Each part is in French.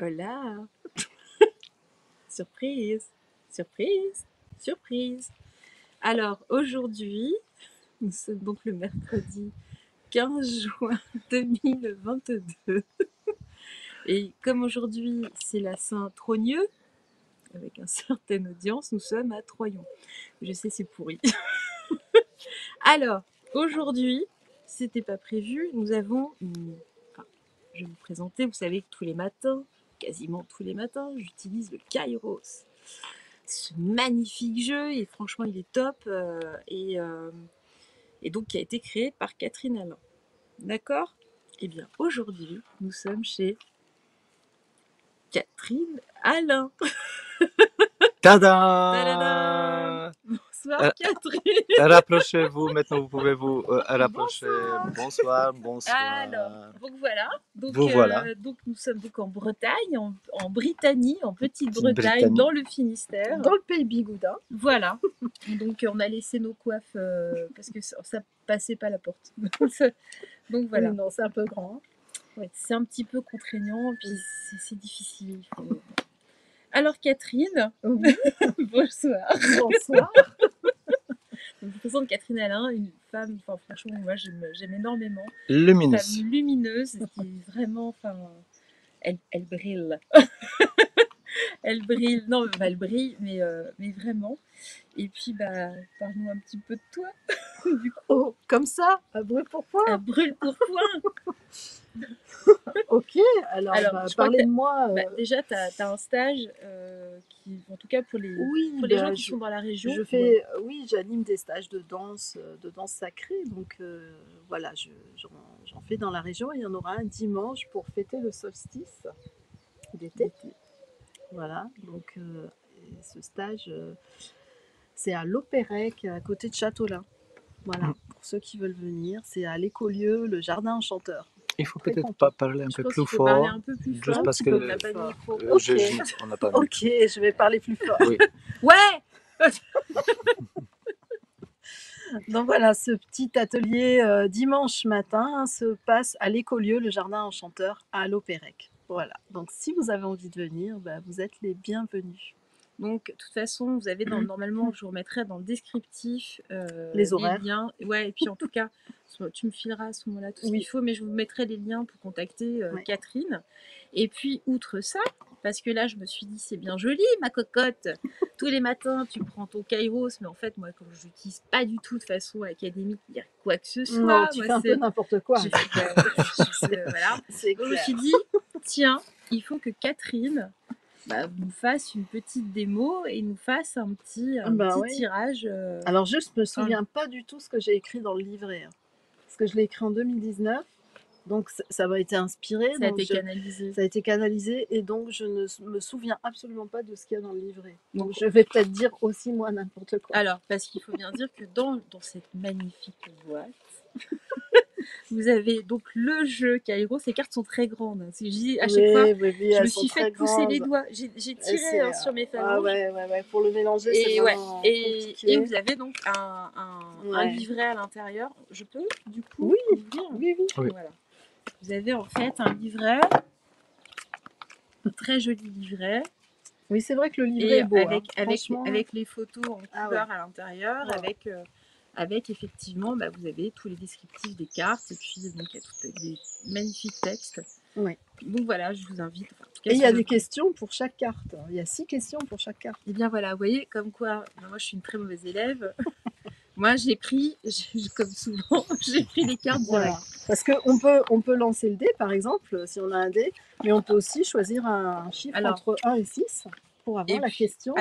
Hola! Surprise! Surprise! Surprise! Alors aujourd'hui, nous sommes donc le mercredi 15 juin 2022. Et comme aujourd'hui c'est la Saint-Trogneux, avec une certaine audience, nous sommes à Troyon. Je sais, c'est pourri. Alors, aujourd'hui, c'était pas prévu, nous avons je vais vous présenter, vous savez que tous les matins, quasiment tous les matins, j'utilise le Kairos. Ce magnifique jeu, et franchement il est top, et donc qui a été créé par Catherine Alain. D'accord? Eh bien aujourd'hui, nous sommes chez Catherine Alain. Tada! Bonsoir Catherine. Rapprochez-vous, maintenant vous pouvez vous rapprocher. Bonsoir. Bonsoir. Alors, donc voilà. Vous voilà. Donc nous sommes donc en Bretagne, en Brittany, en Petite-Bretagne, Brittany. dans le Finistère. Dans le pays Bigoudin. Voilà. Donc on a laissé nos coiffes parce que ça passait pas la porte. Donc voilà. Oui, non, c'est un peu grand. Hein. Ouais, c'est un petit peu contraignant, puis c'est difficile. Alors Catherine, Oui. bonsoir. Bonsoir. Je vous présente Catherine Alain, une femme, enfin franchement moi j'aime énormément. Lumineuse. Une femme lumineuse qui est vraiment, enfin, elle brille. Elle brille, non, elle brille, mais vraiment. Et puis, parle-nous un petit peu de toi. Du coup, Oh, comme ça, à brûle pour point. elle brûle pour point. Ok, alors je crois parlez que de moi. Déjà, tu as un stage qui, en tout cas pour les gens qui sont dans la région. Oui, j'anime des stages de danse sacrée. Donc voilà, j'en fais dans la région. Et il y en aura un dimanche pour fêter le solstice d'été. Voilà, donc ce stage, c'est à l'Opérec, à côté de Châteaulin. Voilà, pour ceux qui veulent venir, c'est à l'Écolieu, le jardin enchanteur. Il faut peut-être pas parler un peu plus fort. Parler un peu plus fort. Juste parce que on n'a pas de micro. on n'a pas de micro. Ok, je vais parler plus fort. Oui. Ouais. Donc voilà, ce petit atelier dimanche matin se passe à l'Écolieu, le jardin enchanteur, à l'Opérec. Voilà, donc si vous avez envie de venir, vous êtes les bienvenus. Donc, de toute façon, vous avez normalement, je vous remettrai dans le descriptif les horaires. Les liens. Ouais, et puis en tout cas, tu me fileras à ce moment-là tout ce qu'il faut, mais je vous mettrai les liens pour contacter Catherine. Et puis, outre ça, parce que là, je me suis dit, c'est bien joli, ma cocotte. Tous les matins, tu prends ton Kairos, mais en fait, moi, comme je l'utilise pas du tout de façon académique, il y a quoi que ce soit. Non, tu fais un peu n'importe quoi. Voilà. Donc, je me suis dit, tiens, il faut que Catherine nous fasse une petite démo et nous fasse un petit tirage. Alors je me souviens pas du tout ce que j'ai écrit dans le livret. Hein, parce que je l'ai écrit en 2019. Donc ça m'a été inspiré. Ça a été canalisé. Et donc je ne me souviens absolument pas de ce qu'il y a dans le livret. Donc je vais peut-être dire aussi moi n'importe quoi. Alors, parce qu'il faut bien dire que dans cette magnifique boîte, vous avez donc le jeu Kairos. Ces cartes sont très grandes. À chaque fois, je me suis fait pousser les doigts. J'ai tiré sur mes phalanges. Ouais. Pour le mélanger, c'est vraiment compliqué. Et vous avez donc un livret à l'intérieur. Je peux, du coup, Oui. Voilà. Vous avez en fait un livret, un très joli livret. Oui, c'est vrai que le livret est beau. Avec les photos en couleur à l'intérieur, avec effectivement, vous avez tous les descriptifs des cartes, et puis donc il y a tous des magnifiques textes. Oui. Donc voilà, je vous invite. Et il y a des questions pour chaque carte. Il y a 6 questions pour chaque carte. Et bien voilà, vous voyez, comme quoi, moi je suis une très mauvaise élève. Moi j'ai pris, comme souvent, j'ai pris les cartes direct. Parce qu'on peut lancer le dé, par exemple, si on a un dé, mais on peut aussi choisir un chiffre entre 1 et 6 pour avoir la question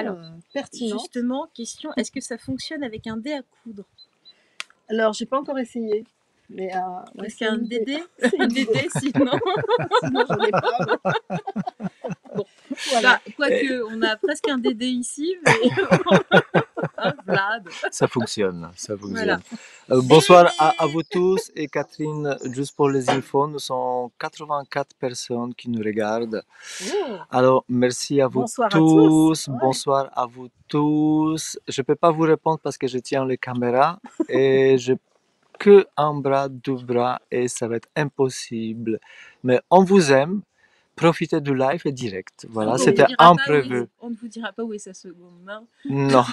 pertinente. Justement, question, est-ce que ça fonctionne avec un dé à coudre? Alors, j'ai pas encore essayé. Mais est-ce qu'il y a un DD? Un DD, sinon j'en ai pas. Bon, voilà. Quoique, on a presque un DD ici, mais Vlad. Ça fonctionne. Voilà. Bonsoir à vous tous. Et Catherine, juste pour les infos, nous sommes 84 personnes qui nous regardent. Alors, merci à vous tous. Bonsoir à vous tous. Je ne peux pas vous répondre parce que je tiens les caméras et je que un bras, 2 bras et ça va être impossible. Mais on vous aime. profiter du live et direct. Voilà, Donc, c'était imprévu. on ne vous dira pas où est sa seconde main. Non.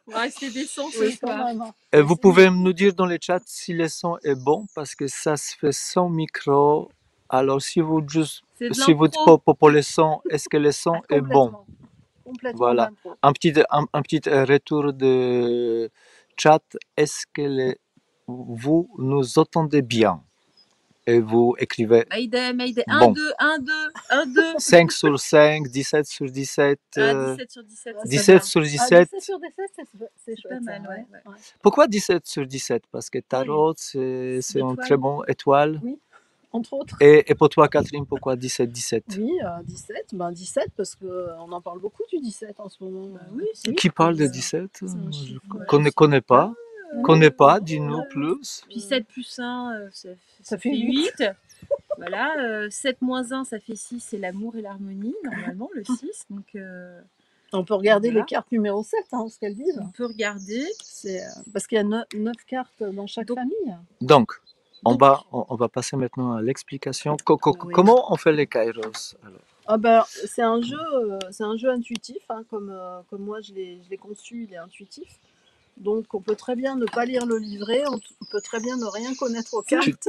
On va rester décent ce Oui, soir. quand même. Et vous pouvez nous dire dans le chat si le son est bon, parce que ça se fait sans micro. Alors, si vous C'est de si vous l'impro. pour le son, est-ce que le son est bon? Complètement Voilà. d'impro. Un petit retour de chat. Est-ce que vous nous entendez bien? Et vous écrivez Mayday, Mayday. 1, bon. 2, 1, 2, 1, 2. 5 sur 5, 17 sur 17. 17 sur 17. 17 sur 17. 17 sur 17, c'est pas mal, ouais. Pourquoi 17 sur 17? Parce que Tarot, c'est une très bonne étoile. Oui, entre autres. Et pour toi, Catherine, pourquoi 17, 17? Oui, 17. 17 parce qu'on en parle beaucoup du 17 en ce moment. Oui, qui parle de 17? Qu'on ne connaît pas. Connais pas, dis-nous plus. Puis 7 plus 1, ça fait 8. Voilà, 7 moins 1, ça fait 6, c'est l'amour et l'harmonie, normalement, le 6. Donc, on peut regarder les cartes numéro 7, ce qu'elles disent. On peut regarder. Parce qu'il y a 9 cartes dans chaque famille. Donc, on va passer maintenant à l'explication. Comment on fait les kairos alors? C'est un jeu intuitif, comme moi je l'ai conçu, il est intuitif. Donc on peut très bien ne pas lire le livret, on peut très bien ne rien connaître aux cartes.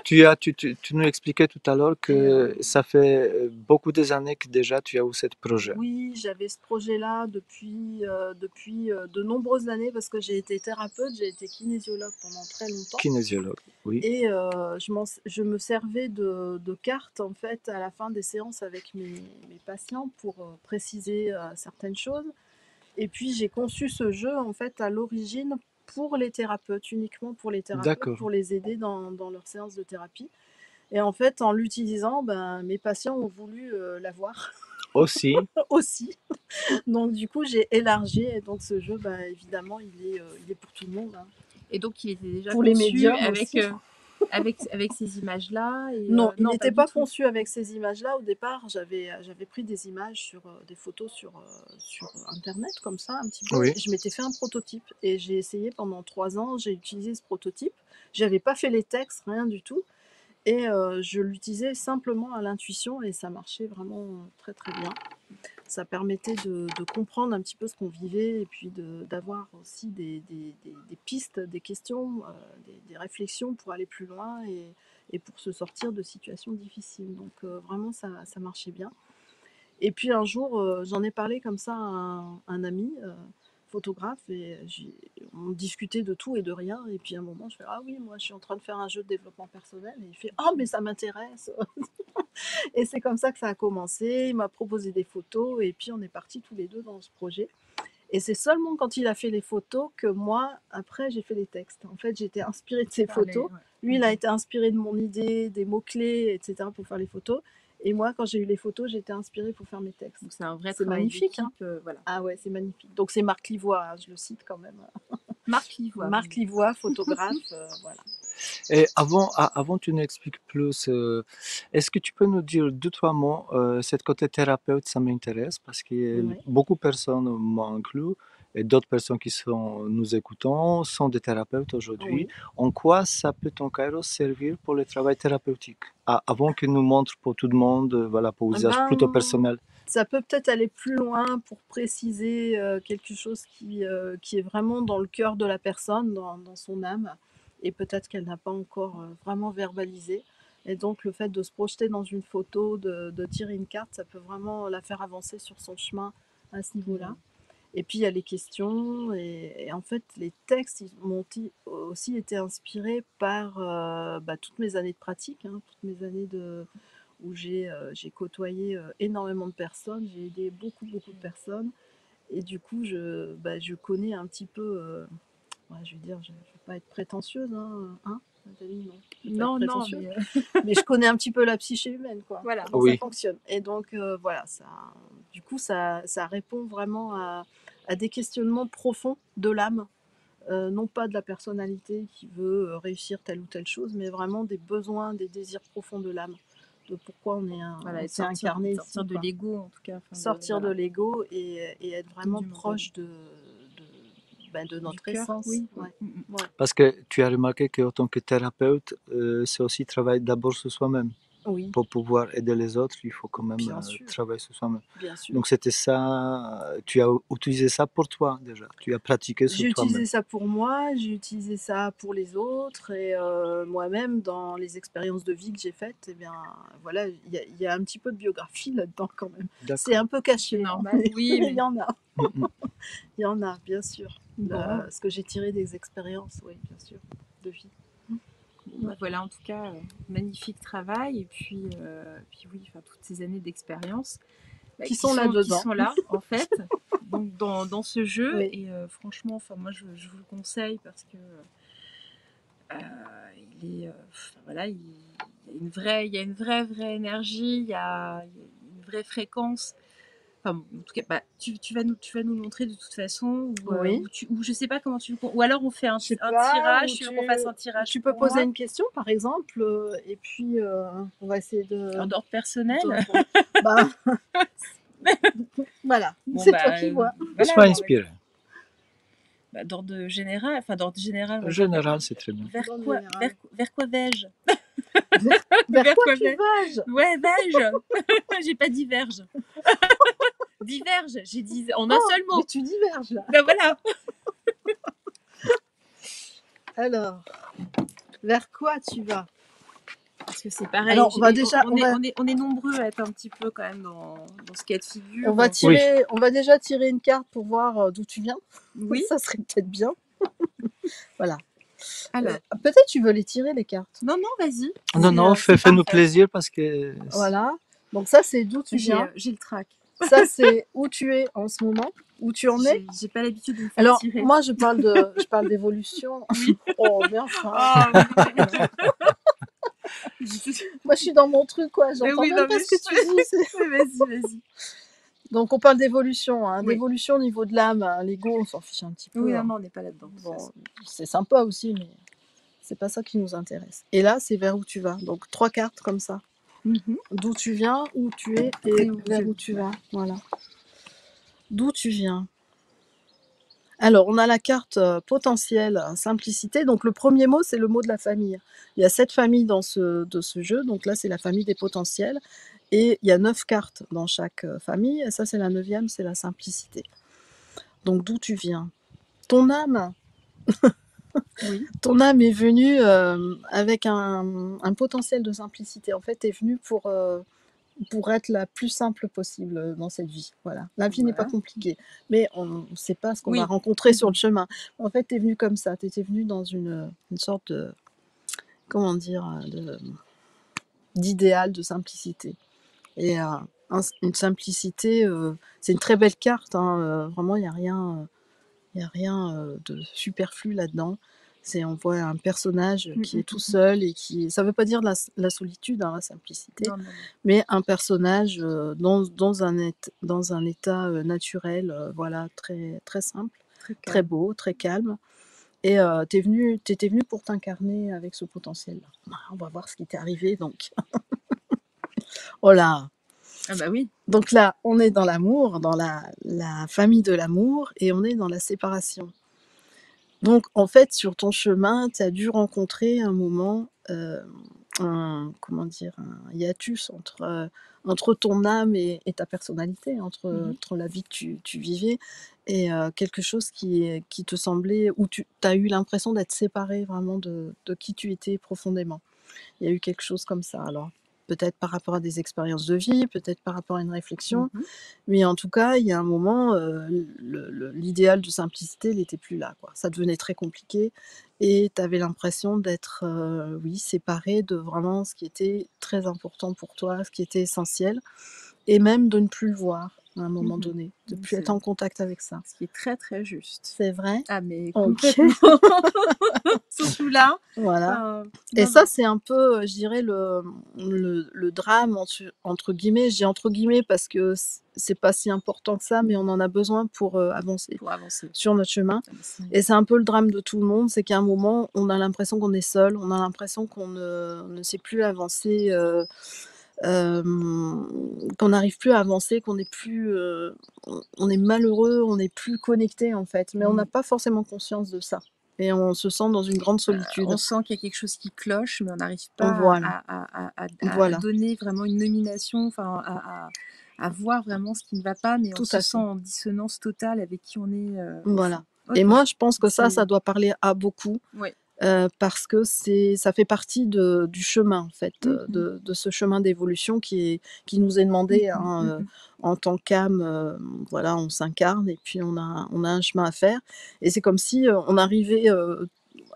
Tu nous expliquais tout à l'heure que ça fait beaucoup des années que déjà tu as eu ce projet. Oui, j'avais ce projet-là depuis de nombreuses années parce que j'ai été thérapeute, j'ai été kinésiologue pendant très longtemps. Kinésiologue, oui. Et je me servais de cartes en fait à la fin des séances avec mes patients pour préciser certaines choses. Et puis j'ai conçu ce jeu en fait à l'origine pour les thérapeutes, uniquement pour les thérapeutes, pour les aider dans leur séance de thérapie. Et en fait, en l'utilisant, mes patients ont voulu l'avoir. Aussi. Aussi. Donc du coup, j'ai élargi et donc ce jeu, évidemment, il est pour tout le monde. Et donc il était déjà pour les médias avec ces images-là. Non, il n'était pas conçu avec ces images-là. Au départ, j'avais pris des images des photos sur Internet, comme ça, un petit peu. Oui. Je m'étais fait un prototype et j'ai essayé pendant 3 ans. J'ai utilisé ce prototype. J'avais pas fait les textes, rien du tout. Et je l'utilisais simplement à l'intuition et ça marchait vraiment très très bien. Ça permettait de comprendre un petit peu ce qu'on vivait et puis d'avoir aussi des pistes, des questions, des réflexions pour aller plus loin et pour se sortir de situations difficiles. Donc vraiment, ça marchait bien. Et puis un jour, j'en ai parlé comme ça à un ami photographe et on discutait de tout et de rien. Et puis à un moment, je fais « Ah oui, moi je suis en train de faire un jeu de développement personnel. » Et il fait « Oh, mais ça m'intéresse !» Et c'est comme ça que ça a commencé. Il m'a proposé des photos et puis on est partis tous les deux dans ce projet. Et c'est seulement quand il a fait les photos que moi, après, j'ai fait les textes. En fait, j'ai été inspirée de ses photos. Lui, il a été inspiré de mon idée, des mots-clés, etc. pour faire les photos. Et moi, quand j'ai eu les photos, j'ai été inspirée pour faire mes textes. Donc c'est un vrai travail magnifique. Voilà. Ah ouais, c'est magnifique. Donc c'est Marc Livois, je le cite quand même. Marc Livois. Marc Livois, photographe, voilà. Et avant tu n'expliques plus, est-ce que tu peux nous dire 2-3 mots, cet côté thérapeute, ça m'intéresse parce que beaucoup de personnes, moi inclus, et d'autres personnes qui nous écoutant, sont des thérapeutes aujourd'hui. Oui. En quoi ça peut ton kairos servir pour le travail thérapeutique? Avant que nous montre pour tout le monde, voilà, pour usage plutôt personnel. Ça peut peut-être aller plus loin pour préciser quelque chose qui est vraiment dans le cœur de la personne, dans son âme. Et peut-être qu'elle n'a pas encore vraiment verbalisé. Et donc le fait de se projeter dans une photo, de tirer une carte, ça peut vraiment la faire avancer sur son chemin à ce niveau-là. Et puis il y a les questions, et en fait les textes m'ont aussi été inspirés par toutes mes années de pratique, toutes mes années où j'ai côtoyé énormément de personnes, j'ai aidé beaucoup de personnes. Et du coup, je connais un petit peu... je veux dire, je ne veux pas être prétentieuse, Nathalie, non. Non, mais je connais un petit peu la psyché humaine, quoi. Voilà. Comment ça fonctionne. Et donc, voilà, du coup, ça répond vraiment à des questionnements profonds de l'âme, non pas de la personnalité qui veut réussir telle ou telle chose, mais vraiment des besoins, des désirs profonds de l'âme, de pourquoi on est incarné ici. Sortir de l'ego, en tout cas. Sortir de l'ego et être vraiment proche de notre essence. Oui. Parce que tu as remarqué qu'en tant que thérapeute, c'est aussi travailler d'abord sur soi-même. Oui, pour pouvoir aider les autres, il faut quand même bien sûr, travailler sur soi-même. bien sûr. Donc c'était ça, tu as utilisé ça pour toi déjà, tu as pratiqué sur J'ai toi-même. utilisé ça pour moi, j'ai utilisé ça pour les autres et moi-même dans les expériences de vie que j'ai faites, eh bien voilà, il y a un petit peu de biographie là-dedans quand même. C'est D'accord. un peu caché, C'est hein, normal. Oui, mais mais il y en a, Mm, mm. il y en a, bien sûr. bon, Ce que j'ai tiré des expériences, oui, bien sûr, de vie. bah voilà, en tout cas, magnifique travail. Et puis oui, enfin, toutes ces années d'expérience Qui sont là-dedans. qui sont là, en fait, donc dans ce jeu. Oui. Et franchement, enfin, moi, je vous le conseille parce que il est, enfin, voilà, il y a une vraie énergie, il y a une vraie fréquence. Enfin, bon, en tout cas, bah, tu vas nous le montrer de toute façon, Oui. ou je sais pas comment tu le... Ou alors on fait un Je sais un pas, tirage, ou tu veux qu'on fasse un tirage tu peux pour poser moi, une question par exemple, et puis on va essayer de. d'ordre personnel. Bah, voilà, Bon, c'est toi qui vois. voilà, Sois bon, inspiré. bah, d'ordre général, on En va dire général, c'est très bien. vers Dans le quoi, général. vers quoi vais-je? Vers Vers quoi quoi tu vais- vas? Ouais, vais-je? J'ai pas diverge. Diverge, j'ai dit en un Oh, seul mot. mais tu diverges là. Ben voilà. Alors, vers quoi tu vas? Parce que c'est pareil. Alors, on va déjà, on est nombreux à être un petit peu quand même dans ce cas de figure. on va déjà tirer une carte pour voir d'où tu viens. Oui. Ça serait peut-être bien. Voilà. Alors, peut-être tu veux les tirer les cartes. non, vas-y. Non, C'est fais-nous parfait. plaisir parce que... Voilà. Donc ça, c'est d'où tu viens. J'ai le trac. Ça, c'est où tu es en ce moment, où tu en es. J'ai pas l'habitude de me faire Alors, tirer. moi, je parle d'évolution. Oh, bien enfin. Moi, je suis dans mon truc, quoi. J'entends même pas ce que tu dis. Vas-y. Donc, on parle d'évolution, hein. Oui. D'évolution au niveau de l'âme. Hein. L'ego, on s'en fiche un petit peu. Oui, hein. non, on n'est pas là-dedans. Bon, c'est sympa aussi, mais c'est pas ça qui nous intéresse. Et là, c'est vers où tu vas. Donc, 3 cartes comme ça. D'où tu viens, où tu es et vers où tu vas. Voilà. D'où tu viens. Alors, on a la carte potentielle, simplicité. Donc, le premier mot, c'est le mot de la famille. Il y a 7 familles dans ce jeu. Donc là, c'est la famille des potentiels. Et il y a 9 cartes dans chaque famille. Et ça, c'est la 9e, c'est la simplicité. Donc, d'où tu viens? Ton âme, Oui. ton âme est venue avec un potentiel de simplicité. En fait, tu es venue pour être la plus simple possible dans cette vie. Voilà. La vie n'est pas compliquée, mais on ne sait pas ce qu'on va rencontrer sur le chemin. En fait, tu es venu comme ça. Tu étais venu dans une sorte de, comment dire, d'idéal, de simplicité. Et une simplicité, c'est une très belle carte. Hein, vraiment, il n'y a rien de superflu là-dedans. On voit un personnage qui est tout seul et qui... Ça ne veut pas dire la solitude, hein, la simplicité, mais un personnage dans un état naturel, voilà, très, très simple, très beau, très calme. Et tu étais venu pour t'incarner avec ce potentiel-là. On va voir ce qui t'est arrivé, donc. Oh là! Ah bah oui. Donc là, on est dans l'amour, dans la famille de l'amour, et on est dans la séparation. Donc, en fait, sur ton chemin, tu as dû rencontrer un moment, un hiatus entre ton âme et ta personnalité, entre la vie que tu vivais et quelque chose qui te semblait, où tu as eu l'impression d'être séparé vraiment de qui tu étais profondément. Il y a eu quelque chose comme ça. Alors, peut-être par rapport à des expériences de vie, peut-être par rapport à une réflexion, mais en tout cas, il y a un moment, l'idéal de simplicité n'était plus là, quoi. Ça devenait très compliqué et tu avais l'impression d'être, séparé de vraiment ce qui était très important pour toi, ce qui était essentiel, et même de ne plus le voir à un moment donné, de ne plus être en contact avec ça. Ce qui est très très juste. C'est vrai? Ah mais complètement. Surtout là. Voilà. Et ça, c'est un peu, je dirais, le drame, entre guillemets. Je dis entre guillemets parce que c'est pas si important que ça, mais on en a besoin pour avancer sur notre chemin. Et c'est un peu le drame de tout le monde, c'est qu'à un moment, on a l'impression qu'on est seul, on a l'impression qu'on ne sait plus avancer, qu'on n'arrive plus à avancer, qu'on n'est plus, on est malheureux, on n'est plus connecté en fait, mais on n'a pas forcément conscience de ça. et on se sent dans une grande solitude. On sent qu'il y a quelque chose qui cloche, mais on n'arrive pas Voilà. à donner vraiment une nomination, enfin à voir vraiment ce qui ne va pas, mais on se sent en dissonance totale avec qui on est. Voilà. Et moi, je pense que ça doit parler à beaucoup. Oui. Parce que ça fait partie du chemin, en fait, de ce chemin d'évolution qui nous est demandé en tant qu'âme. Voilà, on s'incarne et puis on a un chemin à faire. Et c'est comme si on arrivait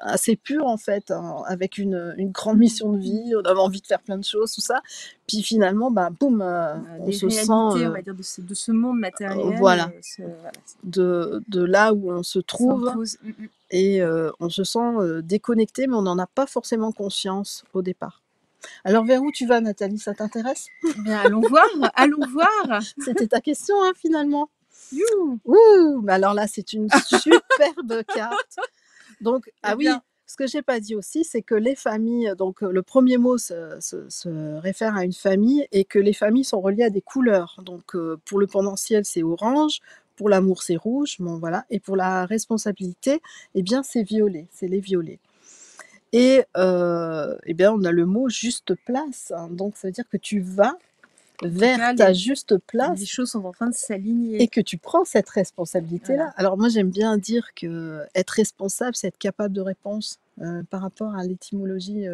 assez pur, en fait, avec une grande mission de vie, on avait envie de faire plein de choses, tout ça. Puis finalement, boum, on se sent... on va dire, de ce monde matériel. Voilà. De là où on se trouve. Et on se sent déconnecté, mais on n'en a pas forcément conscience au départ. Alors, vers où tu vas, Nathalie? Ça t'intéresse? Bien, allons voir, allons voir. C'était ta question, hein, finalement. Ouh, alors là, c'est une superbe carte. Donc, oui, ce que j'ai pas dit aussi, c'est que les familles, donc le premier mot se réfère à une famille et que les familles sont reliées à des couleurs. Donc, pour le pendanciel, c'est orange. Pour l'amour, c'est rouge, bon, voilà. Et pour la responsabilité, eh bien, c'est violet, c'est les violets. Et eh bien, on a le mot juste place. Hein. Donc, ça veut dire que tu vas vers ta juste place. Les choses sont en train de s'aligner. Et que tu prends cette responsabilité-là. Voilà. Alors, moi, j'aime bien dire que être responsable, c'est être capable de réponse par rapport à l'étymologie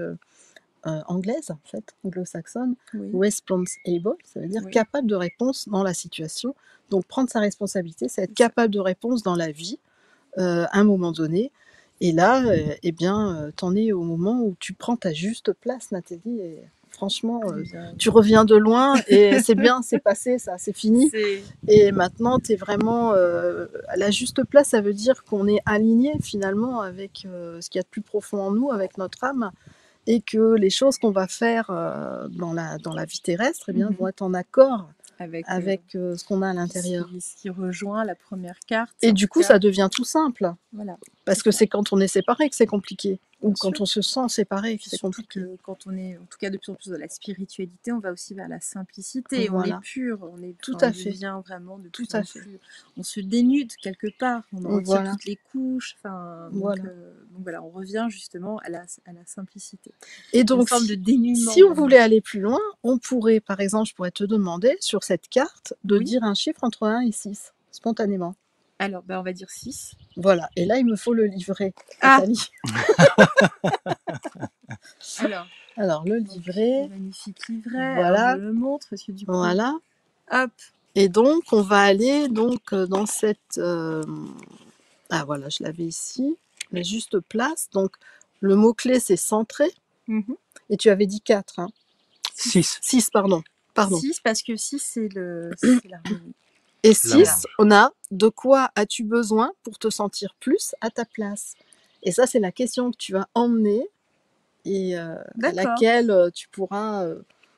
anglaise, en fait, anglo-saxonne. Responsible, ça veut dire capable de réponse dans la situation. Donc, prendre sa responsabilité, c'est être capable de réponse dans la vie, à un moment donné. Et là, eh bien, t'en es au moment où tu prends ta juste place, Nathalie. Et franchement, tu reviens de loin et c'est bien, c'est passé, ça, c'est fini. Et maintenant, t'es vraiment à la juste place. Ça veut dire qu'on est aligné finalement avec ce qu'il y a de plus profond en nous, avec notre âme. Et que les choses qu'on va faire dans la vie terrestre eh bien, vont être en accord avec ce qu'on a à l'intérieur. Ce qui rejoint la première carte. Et du coup, ça devient tout simple. Voilà. Parce que c'est quand on est séparé que c'est compliqué. Ou quand on se sent séparé que c'est compliqué. Quand on est, en tout cas de plus en plus dans la spiritualité, on va aussi vers la simplicité. Voilà. On est pur, on est tout à fait. Devient vraiment de tout plus à en fait. plus. On se dénude quelque part, on en retire toutes les couches. Donc voilà, on revient justement à la simplicité. Et donc, une forme de dénuement. Si on voulait aller plus loin, on pourrait, par exemple, je pourrais te demander sur cette carte de dire un chiffre entre 1 et 6, spontanément. Alors, on va dire 6. Voilà, et là, il me faut le livret, Nathalie. Alors, le livret. Magnifique livret. Voilà. Alors, je le montre, parce que du coup... Voilà. Hop. Et donc, on va aller dans cette... Ah, voilà, je l'avais ici. La juste place. Donc, le mot-clé, c'est centré. Et tu avais dit 4. Hein. 6. 6, pardon. 6, parce que 6, c'est l'harmonie. Et 6, on a de quoi as-tu besoin pour te sentir plus à ta place? Et ça, c'est la question que tu vas emmener et à laquelle tu pourras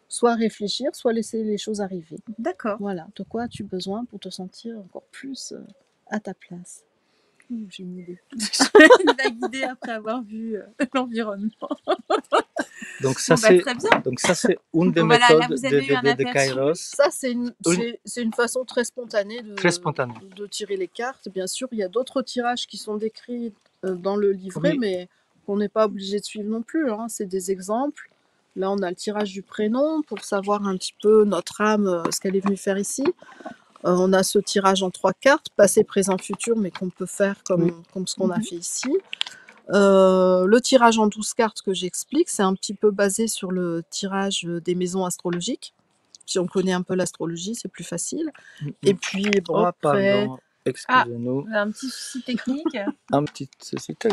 soit réfléchir, soit laisser les choses arriver. D'accord. Voilà, de quoi as-tu besoin pour te sentir encore plus à ta place? J'ai une idée. Je vais guider après avoir vu l'environnement. Donc ça, c'est une des méthodes de Kairos. Ça, c'est une façon très spontanée de tirer les cartes. Bien sûr, il y a d'autres tirages qui sont décrits dans le livret, mais on n'est pas obligé de suivre non plus. Hein. C'est des exemples. Là, on a le tirage du prénom pour savoir un petit peu notre âme, ce qu'elle est venue faire ici. On a ce tirage en 3 cartes, passé, présent, futur, mais qu'on peut faire comme ce qu'on a fait ici. Le tirage en 12 cartes que j'explique, c'est un petit peu basé sur le tirage des maisons astrologiques. Si on connaît un peu l'astrologie, c'est plus facile. Et puis, bon, après... Pardon, excusez-nous. Un petit souci technique. Un petit souci, tac,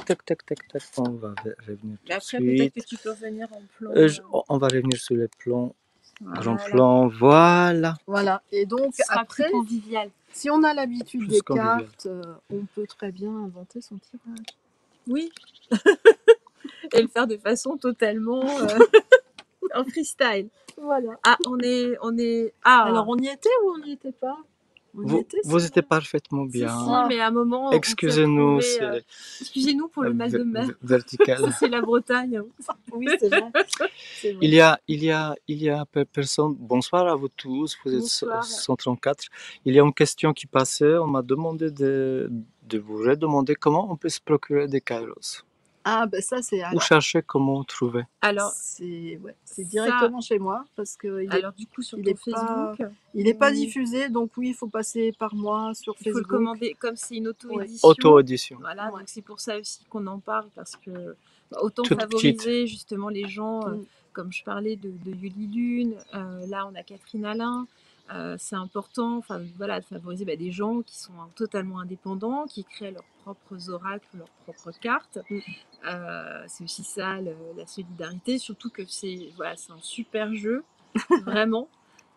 on va revenir tout de après, suite. peut-être que tu peux revenir en plan. On va revenir sur les plans. Grand plan, voilà. Voilà, et donc après, convivial. Si on a l'habitude des cartes, on peut très bien inventer son tirage. Oui. Et le faire de façon totalement en freestyle. Voilà. Ah, on est... Alors, on y était ou on n'y était pas? Vous étiez parfaitement bien. Si, mais à un moment... Excusez-nous. Excusez-nous pour le mal de mer. Vertical. Ça, c'est la Bretagne. Oui, c'est vrai. Il y a personne. Bonsoir à vous tous. Vous êtes 134. Il y a une question qui passait. On m'a demandé de de vous redemander comment on peut se procurer des kairos. Ah, ben ça, c'est... Où chercher, comment trouver? Alors, c'est directement chez moi, parce que alors du coup, sur il ton est Facebook, il n'est pas diffusé, donc oui, il faut passer par moi sur il faut Facebook. le commander, comme c'est une auto-édition. Auto-édition. Voilà, donc c'est pour ça aussi qu'on en parle, parce que autant Toute favoriser justement les gens, comme je parlais de Yuli Lune, là on a Catherine Alain. C'est important, enfin voilà, de favoriser des gens qui sont totalement indépendants, qui créent leurs propres oracles, leurs propres cartes. C'est aussi ça la solidarité, surtout que c'est un super jeu, vraiment.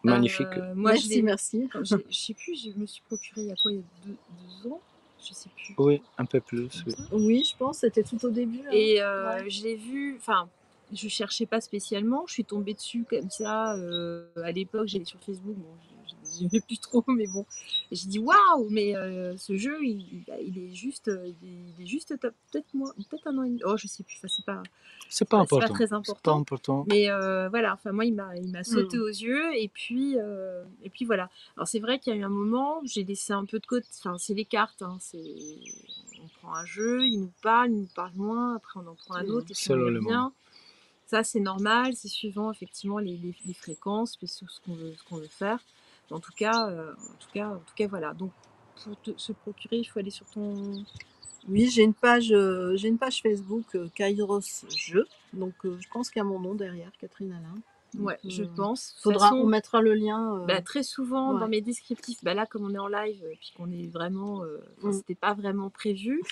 Magnifique. Moi, merci. Je sais plus, je me suis procuré il y a quoi, il y a 2 ans, je sais plus. Oui, un peu plus. Oui, oui, je pense, c'était tout au début. Hein. Et je l'ai vu, enfin, je cherchais pas spécialement, je suis tombée dessus comme ça. À l'époque, j'allais sur Facebook, bon, j'y vais plus trop, mais bon, j'ai dit waouh, mais ce jeu, il est juste top. Peut-être un an et demi. Oh, je sais plus, c'est pas important. Pas très important. C'est pas important. Mais voilà, enfin moi il m'a sauté aux yeux et puis voilà. Alors c'est vrai qu'il y a eu un moment, j'ai laissé un peu de côté. Enfin c'est les cartes, hein, on prend un jeu, il nous parle moins, après on en prend un autre et puis on y revient. Ça c'est normal, c'est suivant effectivement les fréquences, puis ce qu'on veut faire. Mais en tout cas voilà. Donc pour se procurer, il faut aller sur ton... Oui, j'ai une page Facebook Kairos Jeux, donc je pense qu'il y a mon nom derrière, Catherine Alain. Ouais, je pense. On mettra le lien. Très souvent dans mes descriptifs, là comme on est en live, puis qu'on est vraiment, c'était pas vraiment prévu,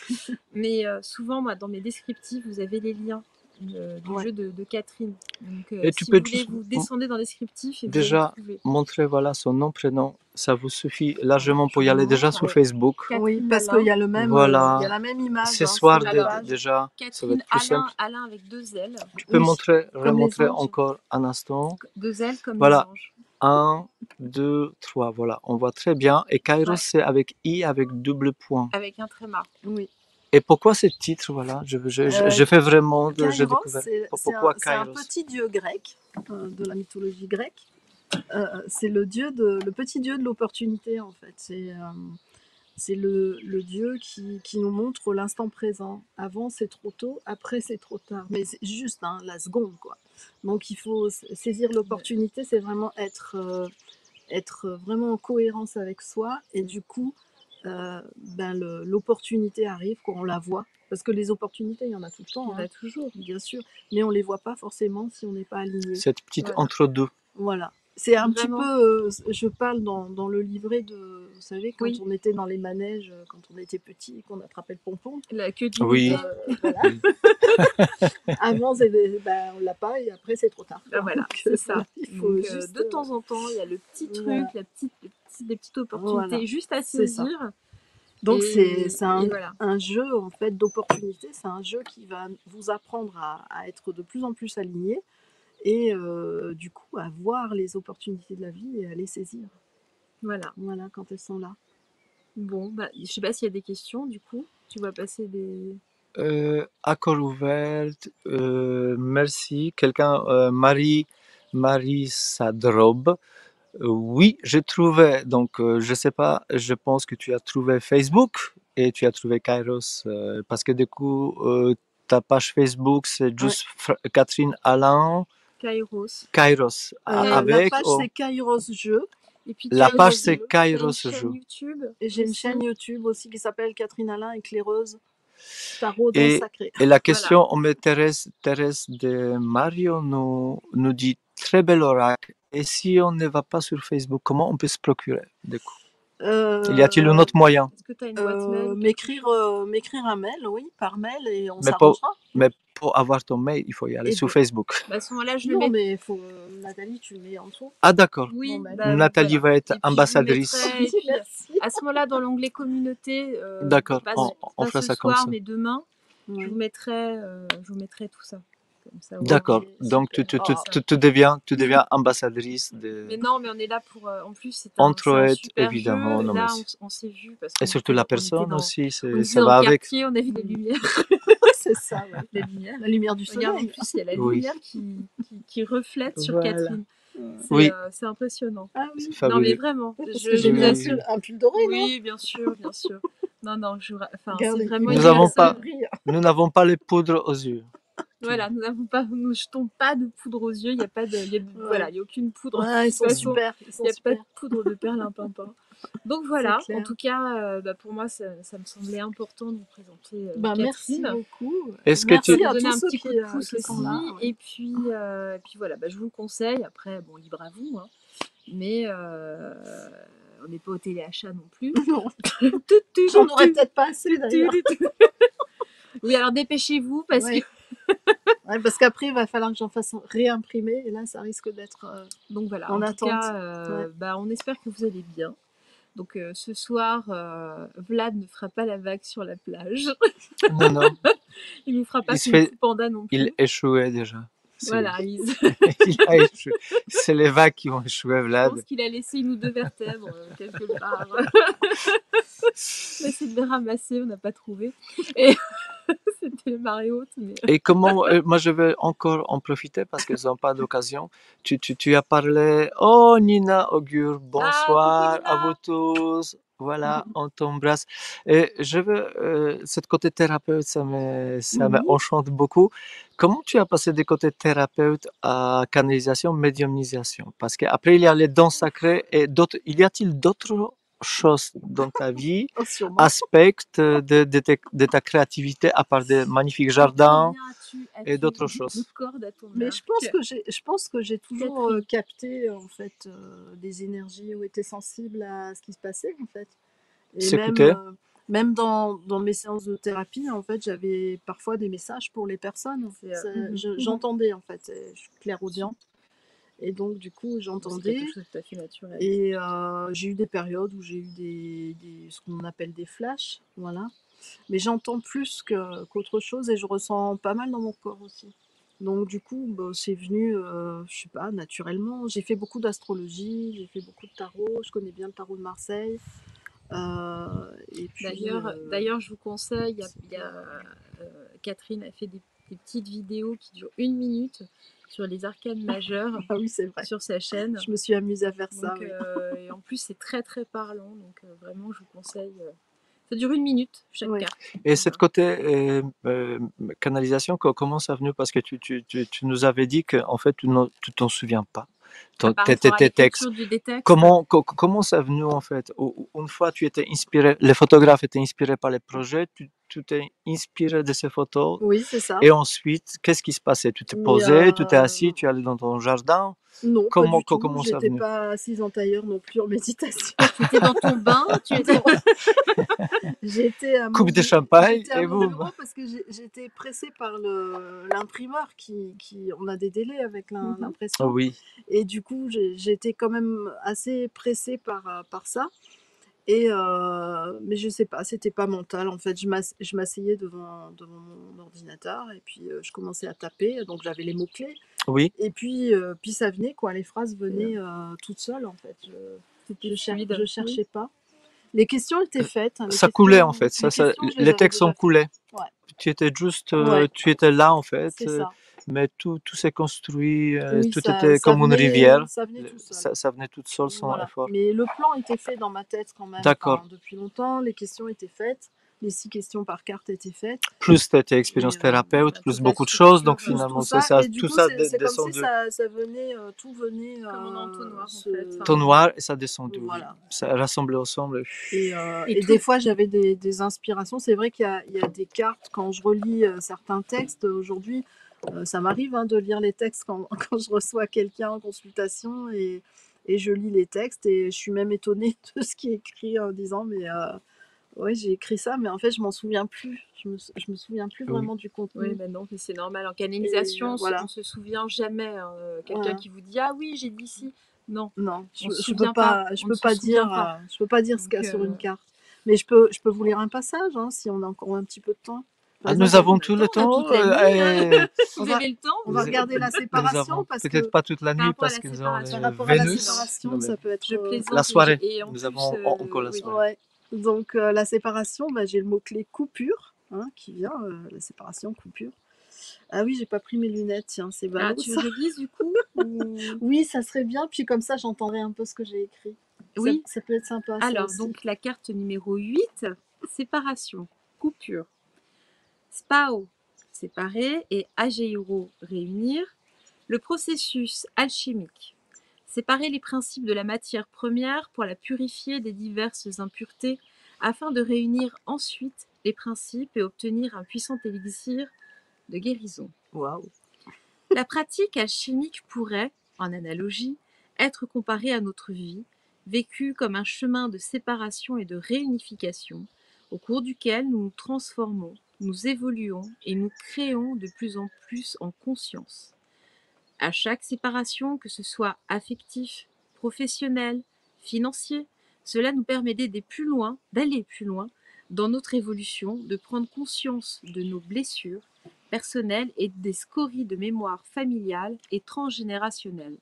mais souvent moi dans mes descriptifs vous avez les liens du jeu de Catherine. Donc et tu si peux vous voulez, vous descendez dans le descriptif et déjà montrer son nom, prénom, ça vous suffit largement pour y aller déjà sur Facebook. Oui, parce qu'il y a le même, voilà. il y a la même image. Ce soir déjà, Catherine, ça va être plus simple. Alain avec 2 L. Tu peux remontrer encore un instant. 2 L comme voilà. les anges. 1, 2, 3, voilà, on voit très bien. Et Kairos, c'est avec I, avec double point. Avec un tréma. Oui. Et pourquoi ce titre, voilà, je fais vraiment... Kairos, c'est un petit dieu grec, de la mythologie grecque. C'est le petit dieu de l'opportunité, en fait. C'est le dieu qui nous montre l'instant présent. Avant, c'est trop tôt, après, c'est trop tard. Mais c'est juste la seconde, quoi. Donc, il faut saisir l'opportunité, c'est vraiment être vraiment en cohérence avec soi. Et du coup, l'opportunité arrive quand on la voit. Parce que les opportunités, il y en a tout le temps. Il y en a toujours, bien sûr. Mais on ne les voit pas forcément si on n'est pas aligné. Cette petite entre-deux. Voilà. C'est un petit peu, je parle dans le livret de, vous savez, quand on était dans les manèges, quand on était petit, qu'on attrapait le pompon. La queue du voilà. Avant, on l'a pas et après, c'est trop tard. Voilà, c'est ça. Il faut juste, de temps en temps, il y a le petit truc, des petites opportunités juste à saisir. Donc c'est un jeu en fait d'opportunités, c'est un jeu qui va vous apprendre à être de plus en plus aligné. Et du coup, à voir les opportunités de la vie et à les saisir. Voilà, quand elles sont là. Bon, je sais pas s'il y a des questions, du coup. Tu vas passer des... Accord ouverte, merci. Quelqu'un, Marie Sadrob. Oui, j'ai trouvé, donc je sais pas, je pense que tu as trouvé Facebook et tu as trouvé Kairos, parce que du coup, ta page Facebook, c'est juste Catherine Alain. Kairos. La page, c'est Kairos Jeu. Et puis, la page, c'est Kairos Jeu. Et j'ai une chaîne YouTube aussi qui s'appelle Catherine Alain, éclaireuse. Tarot dans sacré. Et la question, on met Thérèse de Mario nous dit très bel oracle. Et si on ne va pas sur Facebook, comment on peut se procurer du coup? Y a-t-il un autre moyen? Est-ce que tu as une boîte mail? M'écrire un mail, oui, par mail, et on s'arrangera. Mais pour avoir ton mail, il faut y aller sur Facebook. À ce moment-là, je le mets. Mais Nathalie, tu le mets en dessous. Ah d'accord. Oui, Nathalie va être ambassadrice. À ce moment-là, dans l'onglet communauté, d'accord, on fera ça comme ça. Mais demain, je vous mettrai tout ça. D'accord, donc tu deviens ambassadrice de... Mais non, mais on est là pour... en plus, c'est un super évidemment, jeu. Là, on s'est vu. Parce et surtout la personne aussi, ça va avec. Quartier, on a vu les lumières. C'est ça, la lumière du soleil. Regarde, en plus, il y a la lumière qui reflète sur Catherine. C'est impressionnant. Ah oui. Non, mais vraiment. J'ai mis un pull doré, non? Oui, bien sûr. non, enfin, c'est Regardez, vraiment Nous une n'avons personne. pas, nous n'avons pas les poudres aux yeux. Voilà, nous jetons pas de poudre aux yeux. Il y a pas de, voilà, il y a aucune poudre. Ouais, ils sont De toute façon, super. il n'y a pas de poudre de perlimpinpin. Donc voilà, clair. en tout cas, pour moi, ça me semblait important de vous présenter Merci Catherine. beaucoup. Est-ce que Merci tu... à Donner tous un ceux petit coup de pouce qui sont aussi. là. Ouais. Et puis voilà, je vous le conseille. Après, bon, libre à vous. Hein. Mais on n'est pas au téléachat non plus. Non. J'en aurais peut-être pas assez d'ailleurs. Oui, alors dépêchez-vous parce que... Ouais, parce qu'après, il va falloir que j'en fasse réimprimer et là, ça risque d'être Donc voilà, en tout attente. cas, on espère que vous allez bien. Donc ce soir, Vlad ne fera pas la vague sur la plage. Non, non. Il ne fera pas Il se Kung fait- Fu Panda non plus. Il échouait déjà. Voilà, Il a échoué. C'est les vagues qui ont échoué, je Vlad. pense qu'il a laissé une ou deux vertèbres quelque part. On a essayé de les ramasser, on n'a pas trouvé. Et c'était les marées hautes. Mais... Et comment, moi je vais encore en profiter parce qu'ils n'ont pas d'occasion. Tu as parlé, oh Nina Augure, bonsoir Nina. à vous tous. Voilà, on t'embrasse. Et je veux, cette côté thérapeute, ça m'enchante beaucoup. Comment tu as passé des côtés thérapeute à canalisation, médiumnisation? Parce qu'après, il y a les dons sacrés et d'autres. Y a-t-il d'autres choses dans ta vie, aspects de ta créativité à part des magnifiques jardins et d'autres choses? Mais je pense que j'ai toujours capté en fait des énergies ou été sensible à ce qui se passait en fait. Et même dans mes séances de thérapie, en fait, j'avais parfois des messages pour les personnes. J'entendais en fait, je suis clairaudiente. Et donc, du coup, j'entendais. C'est quelque chose de tout à fait naturel. Et j'ai eu des périodes où j'ai eu ce qu'on appelle des flashs, voilà. Mais j'entends plus qu'autre chose et je ressens pas mal dans mon corps aussi. Donc, du coup, c'est venu, je sais pas, naturellement. J'ai fait beaucoup d'astrologie, j'ai fait beaucoup de tarot, je connais bien le tarot de Marseille. D'ailleurs, je vous conseille, Catherine a fait des petites vidéos qui durent 1 minute sur les arcanes majeures sur sa chaîne. Je me suis amusée à faire ça. Et en plus, c'est très très parlant. Donc vraiment, je vous conseille. Ça dure 1 minute chaque carte. Et cette côté canalisation, comment ça est venu? Parce que tu nous avais dit qu'en fait, tu t'en souviens pas. Tes textes. Comment ça est venu en fait? Une fois, tu étais inspiré, les photographes étaient inspirés par les projets, tu t'es inspiré de ces photos. Oui, c'est ça. Et ensuite, qu'est-ce qui se passait? Tu t'es posé, tu t'es assis, tu es allé dans ton jardin? Non, comment pas du tout. Ça j'étais pas assise en tailleur non plus en méditation. Tu étais dans ton bain, j'étais à coupe de champagne et boum. Parce que j'étais pressée par l'imprimeur on a des délais avec l'impression. Oh oui. Et du coup, j'étais quand même assez pressée par ça. Et mais je sais pas, c'était pas mental. En fait, je m'asseyais devant mon ordinateur et puis je commençais à taper. Donc j'avais les mots-clés. Oui. Et puis ça venait, quoi. Les phrases venaient toutes seules, en fait. Je cherchais pas. Les questions étaient faites. Ça coulait, en fait. Les textes ont coulé. Ouais. Tu étais juste, tu étais là, en fait. C'est ça. Mais tout s'est construit, tout ça était comme une rivière. Ça venait tout seul. Ça venait tout seul, sans effort. Mais le plan était fait dans ma tête quand même. D'accord. Depuis longtemps, les questions étaient faites. Les 6 questions par carte étaient faites. Plus tes expériences thérapeutes, plus beaucoup de choses. Donc finalement, c'est ça. Tout ça descendu. Ça venait, tout venait. Comme un entonnoir, en fait. Tonnoir et ça descendu. Voilà. Ça rassemblait ensemble. Et des fois, j'avais des inspirations. C'est vrai qu'il y a des cartes, quand je relis certains textes aujourd'hui, ça m'arrive de lire les textes quand je reçois quelqu'un en consultation et je lis les textes et je suis même étonnée de ce qui est écrit en disant mais ouais, j'ai écrit ça, mais en fait je m'en souviens plus. Je me souviens plus vraiment du contenu. Oui, mais non, mais c'est normal. En canalisation, on se souvient jamais. Quelqu'un qui vous dit ah oui, j'ai dit ci. Non, je peux pas dire ce qu'il y a sur une carte. Mais je peux vous lire un passage si on a encore un petit peu de temps. Nous avons tout le temps. Vous avez le temps. On va regarder la séparation peut-être pas toute la nuit parce que nous avons Vénus. Ça peut être la soirée. Nous avons encore la soirée. Ouais. Donc la séparation, j'ai le mot-clé coupure qui vient, la séparation, coupure. Ah oui, j'ai pas pris mes lunettes, tiens, c'est ballot. Tu révises du coup Oui, ça serait bien, puis comme ça j'entendrai un peu ce que j'ai écrit. Oui. Ça peut être sympa. Alors, donc la carte numéro 8, séparation, coupure. Spao, séparer, et ageiro, réunir. Le processus alchimique. Séparer les principes de la matière première pour la purifier des diverses impuretés afin de réunir ensuite les principes et obtenir un puissant élixir de guérison. Waouh. La pratique alchimique pourrait, en analogie, être comparée à notre vie, vécue comme un chemin de séparation et de réunification, au cours duquel nous nous transformons, nous évoluons et nous créons de plus en plus en conscience. À chaque séparation, que ce soit affectif, professionnel, financier, cela nous permet d'aller plus loin dans notre évolution, de prendre conscience de nos blessures personnelles et des scories de mémoire familiale et transgénérationnelle.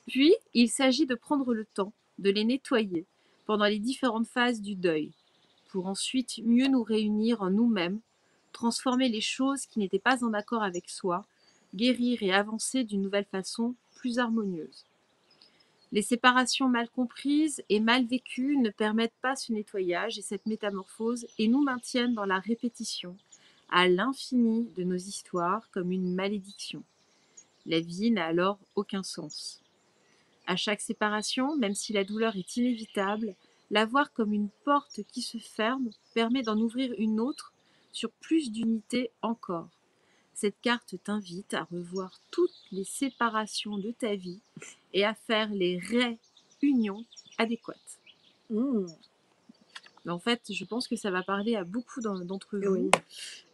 Puis, il s'agit de prendre le temps de les nettoyer pendant les différentes phases du deuil, pour ensuite mieux nous réunir en nous-mêmes, transformer les choses qui n'étaient pas en accord avec soi, guérir et avancer d'une nouvelle façon plus harmonieuse. Les séparations mal comprises et mal vécues ne permettent pas ce nettoyage et cette métamorphose et nous maintiennent dans la répétition, à l'infini de nos histoires, comme une malédiction. La vie n'a alors aucun sens. À chaque séparation, même si la douleur est inévitable, la voir comme une porte qui se ferme permet d'en ouvrir une autre sur plus d'unité encore. Cette carte t'invite à revoir toutes les séparations de ta vie et à faire les réunions adéquates. En fait, je pense que ça va parler à beaucoup d'entre vous. Oui.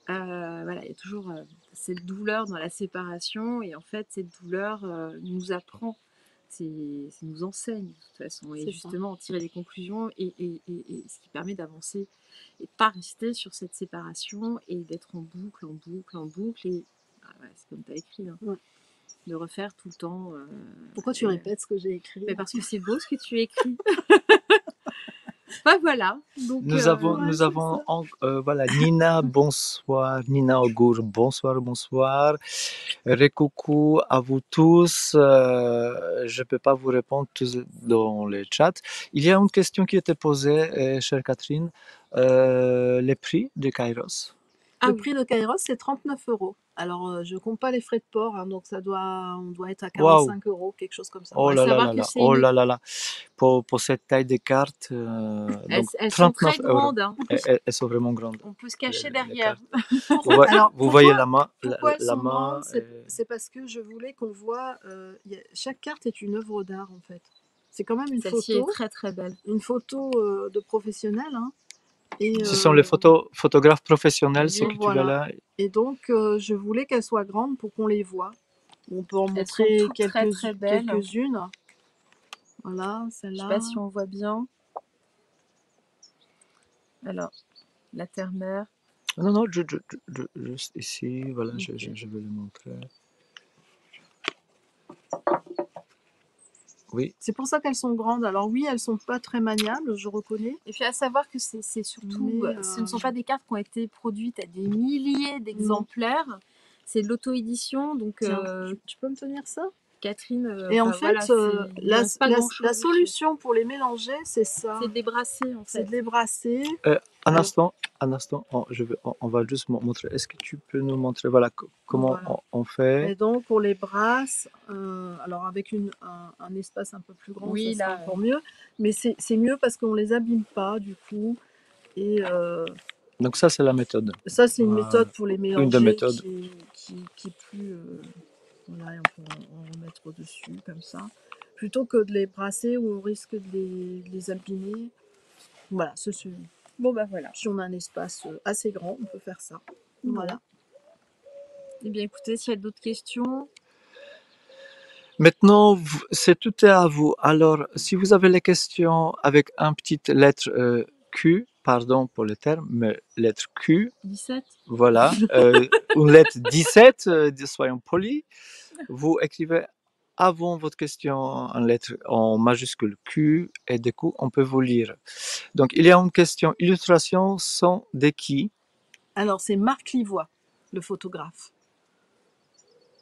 Voilà, il y a toujours cette douleur dans la séparation, et en fait, cette douleur nous apprend, ça nous enseigne de toute façon, et justement en tirer des conclusions, et ce qui permet d'avancer et de pas rester sur cette séparation et d'être en boucle, et c'est comme tu as écrit, hein, de refaire tout le temps. Pourquoi tu répètes ce que j'ai écrit? Mais parce que c'est beau ce que tu écris. Bah voilà. Donc, nous avons voilà, Nina, bonsoir. Nina Augur, bonsoir. Recoucou à vous tous. Je ne peux pas vous répondre tous dans le chat. Il y a une question qui était posée, chère Catherine. Les prix de Kairos. Le prix de Kairos, c'est 39 €. Alors, je ne compte pas les frais de port, hein, donc on doit être à 45 €, quelque chose comme ça. Oh là là là. Pour cette taille de carte, elles donc sont très grandes. Hein. Elles sont vraiment grandes. On peut se cacher derrière. Vous voyez la main. Pourquoi elles sont grandes? C'est parce que je voulais qu'on voit. Chaque carte est une œuvre d'art, en fait. C'est quand même une photo. Celle-ci est très très belle. Une photo de professionnel. Hein. Et, ce sont les photographes professionnels, ce que tu vois là. Et donc, je voulais qu'elles soient grandes pour qu'on les voit. On peut en montrer quelques-unes. Voilà, celle-là. Je ne sais pas si on voit bien. Alors, la terre-mère. Non, juste ici, voilà, okay. je vais le montrer. Oui. C'est pour ça qu'elles sont grandes. Alors oui, elles sont pas très maniables, je reconnais. Et puis à savoir que c'est surtout, ce ne sont pas des cartes qui ont été produites à des milliers d'exemplaires. C'est de l'auto-édition, donc tu peux me tenir ça, Catherine. Et en fait, la solution pour les mélanger, c'est ça. C'est de les brasser, en fait. C'est de les brasser. Un instant, on va juste montrer. Est-ce que tu peux nous montrer, voilà, comment on fait? Et donc, on les brasse, alors avec un espace un peu plus grand, oui, ça sera encore mieux. Mais c'est mieux parce qu'on les abîme pas, du coup. Et donc ça, c'est la méthode. Ça, c'est une méthode pour les mélanger. Une des méthodes. Qui est plus... voilà, on peut en remettre au-dessus, comme ça. Plutôt que de les brasser où on risque de les abîmer. Voilà, bon, bah voilà. Si on a un espace assez grand, on peut faire ça. Voilà. Eh bien, écoutez, s'il y a d'autres questions... Maintenant, c'est tout à vous. Alors, si vous avez les questions avec une petite lettre Q, pardon pour le terme, mais lettre Q. 17. Voilà, une lettre 17, soyons polis. Vous écrivez avant votre question en lettre en majuscule Q, et du coup, on peut vous lire. Donc, il y a une question. Illustrations sont de qui? Alors, c'est Marc Livois, le photographe.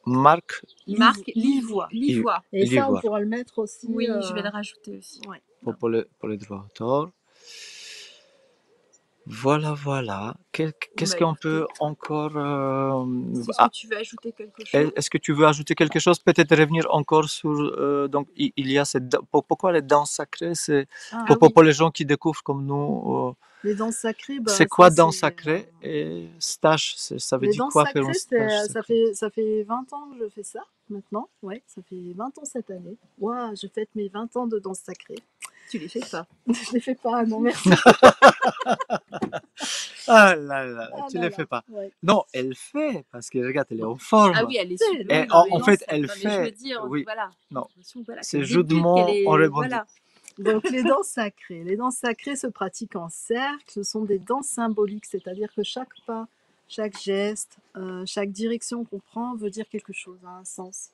Marc Marc Livois. Livois. Et ça, on Livoire. pourra le mettre aussi. Oui, je vais le rajouter aussi. Ouais. Pour les droits d'auteur. Voilà, voilà. Qu'est-ce Bah, qu'on écoutez, peut encore... est-ce que tu veux ajouter quelque chose? Est-ce que tu veux ajouter quelque chose? Peut-être revenir encore sur... donc, il y a cette... Pourquoi les danses sacrées? C'est Ah, pour les gens qui découvrent comme nous... les danses sacrées, c'est bah, quoi ça, danse c'est, sacrée et stage? Ça veut les dire danses quoi faire un sacrées, stage sacré? ça fait 20 ans que je fais ça, maintenant. Ouais, ça fait 20 ans cette année. Waouh, je fête mes 20 ans de danse sacrée. Tu les fais pas. Je les fais pas, non merci. Ah là là, Ah tu là les là, fais pas. ouais. Non, elle fait, parce que regarde, elle est en forme. Ah oui, elle est C'est, super. Et Oui, non, mais, en fait, elle non, mais je me fait... dis, Oui, voilà. non. J'ai l'impression, voilà, C'est qu'elle jeu de débute, mots, qu'elle est, on rebondit. voilà. Donc les danses sacrées. Les danses sacrées se pratiquent en cercle. Ce sont des danses symboliques, c'est-à-dire que chaque pas, chaque geste, chaque direction qu'on prend veut dire quelque chose, a un sens.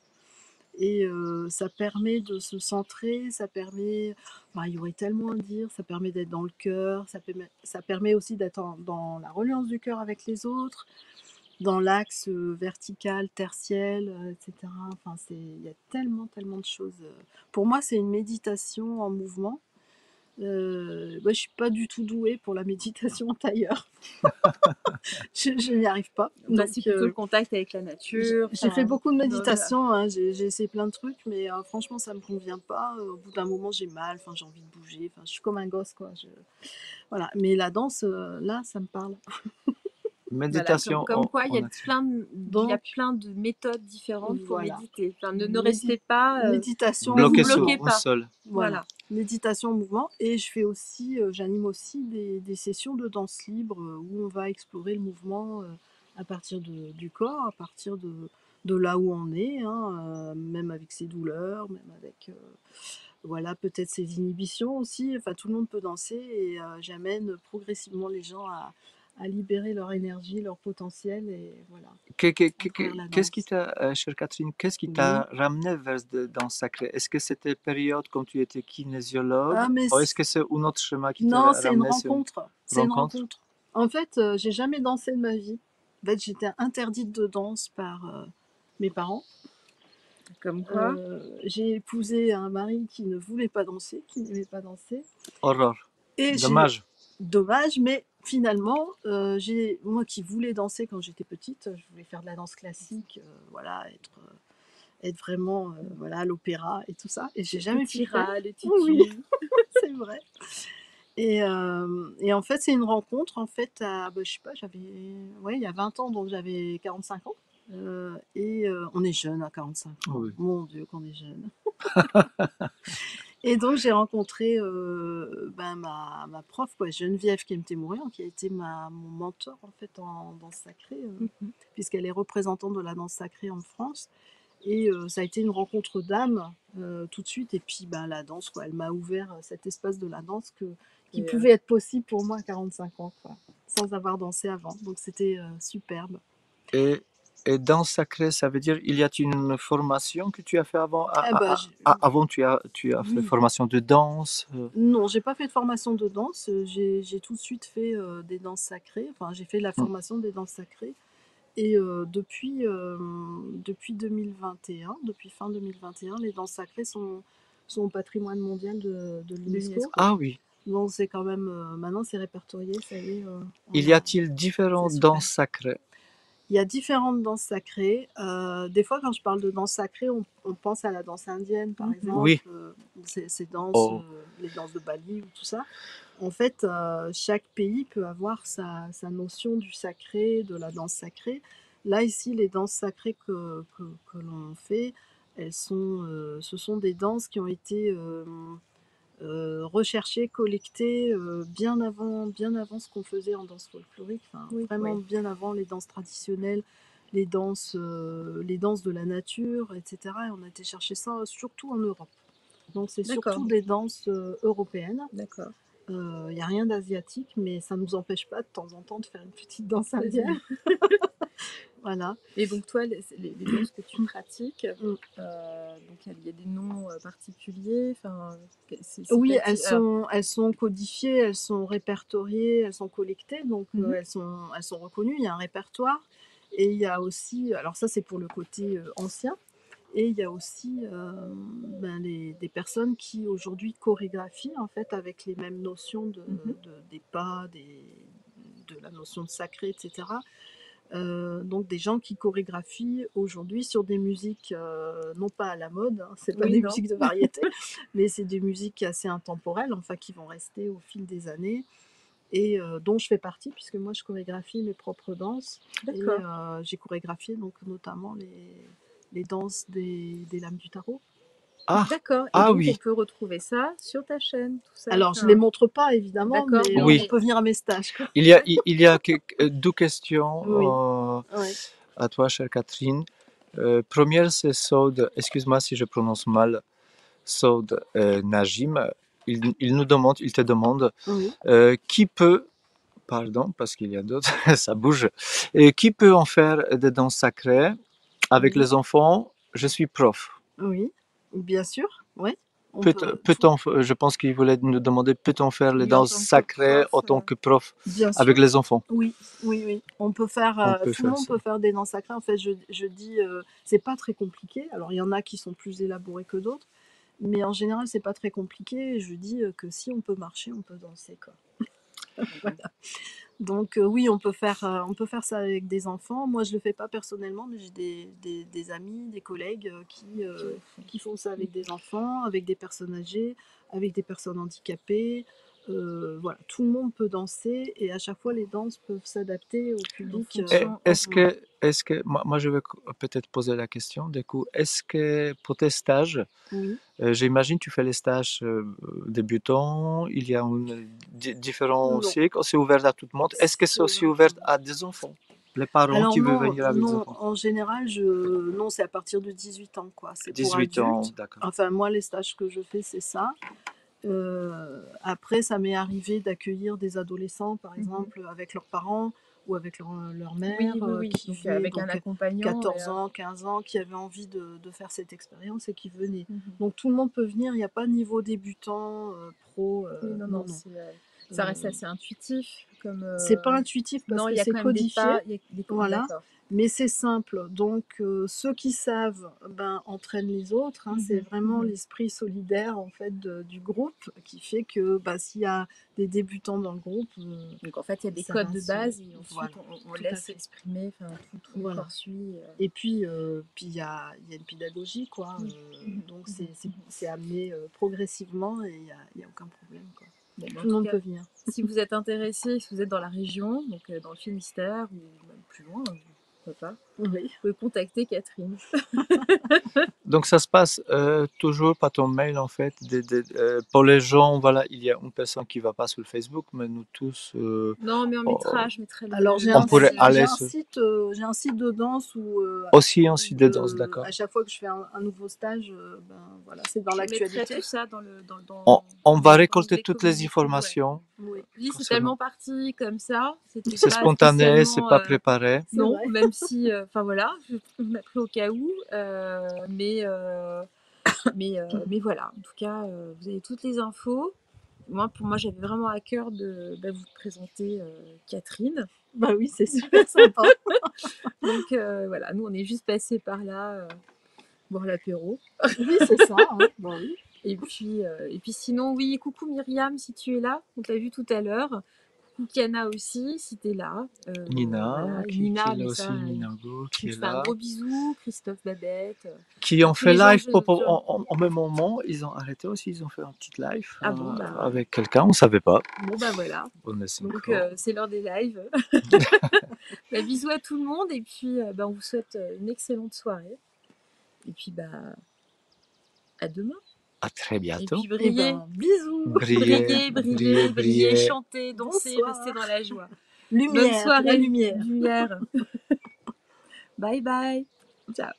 Et ça permet de se centrer, ça permet, il y aurait tellement à dire, ça permet d'être dans le cœur, ça permet aussi d'être dans la reliance du cœur avec les autres, dans l'axe vertical, tertiel, etc. Enfin, il y a tellement, tellement de choses. Pour moi, c'est une méditation en mouvement. Moi, je suis pas du tout douée pour la méditation en tailleur. Je n'y arrive pas. Bah, Donc, c'est plutôt le contact avec la nature. j'ai fait beaucoup de voilà. méditation, hein, j'ai essayé plein de trucs, mais franchement, ça me convient pas. Au bout d'un moment, j'ai mal, j'ai envie de bouger. Je suis comme un gosse, quoi. Voilà. Mais la danse, là, ça me parle. Voilà, Méditation comme quoi, il y a Donc, plein de méthodes différentes pour voilà. méditer. Enfin, ne restez pas, Méditation, ne vous bloqué mouvement. sur bloquez un pas. seul. Voilà. Méditation, mouvement. Et je fais aussi, j'anime aussi des sessions de danse libre où on va explorer le mouvement à partir du corps, à partir de là où on est, hein, même avec ses douleurs, même avec voilà, peut-être ses inhibitions aussi. Enfin, tout le monde peut danser et j'amène progressivement les gens à libérer leur énergie, leur potentiel et voilà, à travers la Qu'est-ce qui danse. t'a, chère Catherine, qu'est-ce qui Oui. t'a ramené vers de danse sacrée? Est-ce que c'était période quand tu étais kinésiologue Ah, mais ou est-ce que c'est un autre schéma qui t'a non, c'est une ramené sur une rencontre. C'est une rencontre? rencontre. En fait, j'ai jamais dansé de ma vie. En fait, j'étais interdite de danse par mes parents. Comme quoi, J'ai épousé un mari qui ne voulait pas danser, qui n'aimait pas danser. Horreur. Et Dommage. dommage, mais finalement, moi qui voulais danser quand j'étais petite, je voulais faire de la danse classique, voilà, être vraiment voilà, à l'opéra et tout ça. Et j'ai jamais pu le faire. le titu. Oui, c'est vrai. Et en fait, c'est une rencontre, en fait, je sais pas, il y a 20 ans, donc j'avais 45 ans. Et on est jeune à 45 ans. Oui. Mon Dieu, qu'on est jeune. Et donc, j'ai rencontré ma prof, quoi, Geneviève Kemtemourian, qui a été mon mentor, en fait, en danse sacrée, puisqu'elle est représentante de la danse sacrée en France. Et ça a été une rencontre d'âme tout de suite. Et puis la danse, quoi, elle m'a ouvert cet espace de la danse qui pouvait être possible pour moi à 45 ans, quoi, sans avoir dansé avant. Donc c'était superbe. Et danse sacrée, ça veut dire, il y a une formation que tu as fait avant? Avant, tu as fait Oui. formation de danse? Non, j'ai pas fait de formation de danse. J'ai tout de suite fait des danses sacrées. Enfin, j'ai fait la formation des danses sacrées. Et depuis 2021, depuis fin 2021, les danses sacrées sont au patrimoine mondial de l'UNESCO. Ah oui. Donc c'est quand même, maintenant c'est répertorié, ça y est. Y a-t-il différentes danses sacrées? Il y a différentes danses sacrées. Des fois, quand je parle de danse sacrée, on pense à la danse indienne, par exemple. Oui. Ces danses, les danses de Bali ou tout ça. En fait, chaque pays peut avoir sa notion du sacré, de la danse sacrée. Là, ici, les danses sacrées que l'on fait, ce sont des danses qui ont été recherchées, collectées bien avant ce qu'on faisait en danse folklorique. Enfin, vraiment bien avant les danses traditionnelles, les danses de la nature, etc. Et on a été chercher ça surtout en Europe. Donc c'est surtout des danses européennes. D'accord. Il n'y a rien d'asiatique, mais ça ne nous empêche pas de temps en temps de faire une petite danse indienne. Voilà. Et donc toi, les danses que tu pratiques, donc il y a des noms particuliers. Oui, elles sont codifiées, elles sont répertoriées, elles sont collectées, donc elles sont reconnues. Il y a un répertoire. Et il y a aussi, alors ça c'est pour le côté ancien, et il y a aussi des personnes qui aujourd'hui chorégraphient en fait avec les mêmes notions des pas, de la notion de sacré, etc. Donc des gens qui chorégraphient aujourd'hui sur des musiques non pas à la mode, hein, c'est pas des musiques de variété, mais c'est des musiques assez intemporelles, enfin qui vont rester au fil des années et dont je fais partie puisque moi je chorégraphie mes propres danses. Et j'ai chorégraphié donc notamment les danses des lames du tarot. Ah, d'accord. Et donc, on peut retrouver ça sur ta chaîne, tout ça. Alors, je ne les montre pas, évidemment, mais on peut venir à mes stages. Quoi. Il y a deux questions à toi, chère Catherine. Première, c'est Saud, excuse-moi si je prononce mal, Saud Najim. Il te demande qui peut, pardon, parce qu'il y a d'autres, ça bouge, et qui peut en faire des danses sacrées avec les enfants? Je suis prof. Oui, bien sûr, oui. Je pense qu'il voulait nous demander, peut-on faire les danses sacrées en tant que prof avec les enfants? Oui. On peut faire, tout le monde peut faire des danses sacrées. En fait, je dis, c'est pas très compliqué. Alors, il y en a qui sont plus élaborés que d'autres, mais en général, c'est pas très compliqué. Je dis que si on peut marcher, on peut danser, quoi. Voilà. Donc oui, on peut faire ça avec des enfants. Moi, je le fais pas personnellement, mais j'ai des amis, des collègues qui font ça avec des enfants, avec des personnes âgées, avec des personnes handicapées. Voilà, tout le monde peut danser et à chaque fois, les danses peuvent s'adapter au public. Est-ce que moi, je vais peut-être poser la question, du coup, est-ce que pour tes stages, j'imagine tu fais les stages débutants, il y a différents cycles, c'est ouvert à tout le monde. Est-ce que c'est aussi ouvert à des enfants? Les parents qui veulent venir avec des enfants? En général, non, c'est à partir de 18 ans, quoi. C'est pour 18 ans, adultes. d'accord. Enfin, moi, les stages que je fais, c'est ça. Après, ça m'est arrivé d'accueillir des adolescents, par exemple, avec leurs parents ou avec leur mère, qui donc, avec un accompagnant, 14 ans, 15 ans, qui avaient envie de faire cette expérience et qui venaient. Donc tout le monde peut venir, il n'y a pas de niveau débutant, pro. Non. Ça reste assez intuitif. C'est pas intuitif parce que c'est codifié. Voilà. Mais c'est simple. Donc, ceux qui savent entraînent les autres. Hein. C'est vraiment l'esprit solidaire en fait, du groupe qui fait que s'il y a des débutants dans le groupe. Donc, en fait, il y a des codes de base et ensuite, on laisse exprimer, tout le corps suit. Et puis, il y a une pédagogie, quoi. Donc, c'est amené progressivement et il n'y a aucun problème, quoi. Tout le monde peut venir. Si vous êtes intéressé, si vous êtes dans la région, donc dans le Finistère ou même plus loin, pourquoi pas, vous pouvez contacter Catherine. Donc ça se passe toujours par ton mail en fait. Pour les gens, voilà, il y a une personne qui va pas sur le Facebook, mais nous tous. Non, mais je mettrai. Alors j'ai un site de danse où. Aussi un site de danse, d'accord. À chaque fois que je fais un nouveau stage, voilà, c'est dans l'actualité. Tout ça on va récolter toutes les informations. Oui, c'est tellement parti comme ça. C'est spontané, c'est pas préparé. Non, même si, voilà, je mettrai au cas où, mais voilà. En tout cas, vous avez toutes les infos. Pour moi, j'avais vraiment à cœur de vous présenter Catherine. Bah oui, c'est super sympa. Donc voilà, nous on est juste passés par là, boire l'apéro. Oui, c'est ça. Hein. Bon, oui. Et puis sinon, oui, coucou Myriam si tu es là, on t'a vu tout à l'heure. Kiana aussi, si t'es là. Nina, qui est là aussi, Minago, qui est là. Un gros bisou, Christophe Babette. Qui ont fait live en même moment, ils ont arrêté aussi, ils ont fait un petit live avec quelqu'un, on ne savait pas. Bon voilà. Donc c'est l'heure des lives. Bisous à tout le monde et puis on vous souhaite une excellente soirée. Et puis à demain. À très bientôt. Et puis brillez. Bisous. Brillez, chantez, dansez, restez dans la joie. Lumière. Bonne soirée, la lumière. Lumière. Bye bye. Ciao.